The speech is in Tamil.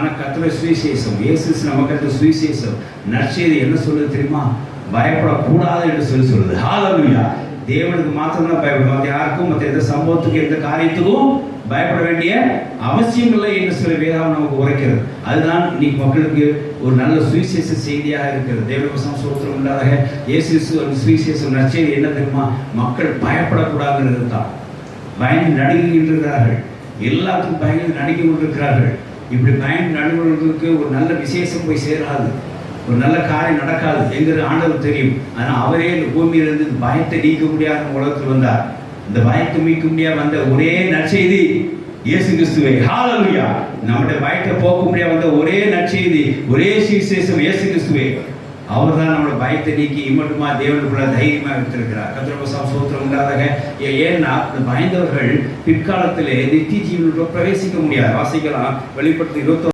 ஆனால் கர்த்தருடைய சுவிசேஷம், இயேசு நமக்கு சுவிசேஷம் நற்செய்தி என்ன சொல்லுது தெரியுமா? பயப்படக்கூடாது என்று சொல்லுது. ஹல்லேலூயா. தேவனுக்கு மாத்திரம்தான் பயப்படும், மற்ற யாருக்கும் மற்ற எந்த சம்பவத்துக்கு எந்த காரியத்துக்கும் பயப்பட வேண்டிய அவசியம் இல்லை என்று சொல்லி வேதாகம் நமக்கு உரைக்கிறது. அதுதான் இன்னைக்கு மக்களுக்கு ஒரு நல்ல சுவிசேஷ செய்தியாக இருக்கிறது. தேவனுக்கு ஸ்தோத்திரம் உண்டாக. இயேசு சுவிசேஷம் நற்செய்தி என்ன தெரியுமா? மக்கள் பயப்படக்கூடாதுன்றது தான். பயந்து நடுங்குகின்றார்கள், எல்லாத்துக்கும் பயந்து நடுங்கி கொண்டிருக்கிறார்கள். இப்படி பயந்து நடுங்குவதற்கு ஒரு நல்ல விசேஷம் போய் சேராது, ஒரு நல்ல காரியம் நடக்காது என்கிறது ஆண்டவர் தெரியும். ஆனால் அவரே இந்த பூமியிலிருந்து பயத்தை நீக்க முடியாத உலகத்தில் வந்தார். இந்த பயத்தை நீக்க முடியாத வந்த ஒரே நற்செய்தி இயேசு கிறிஸ்துவே. ஹல்லேலூயா. நம்முடைய பயத்தை போக்க முடியாத வந்த ஒரே நற்செய்தி, ஒரே சுவிசேஷம் இயேசு கிறிஸ்துவே. அவர் தான் நம்மளோட பயத்தை நீக்கி இம்மட்டுமா தேவனுக்குள்ள தைரியமாக வைத்திருக்கிறார். கர்த்தருக்கு ஸ்தோத்திரம் உண்டாதாக. ஏன்னா இந்த பயந்தவர்கள் பிற்காலத்திலே நித்திய ஜீவனுக்குள்ள பிரவேசிக்க முடியாது. வாசிக்கலாம் வெளிப்படுத்தி 21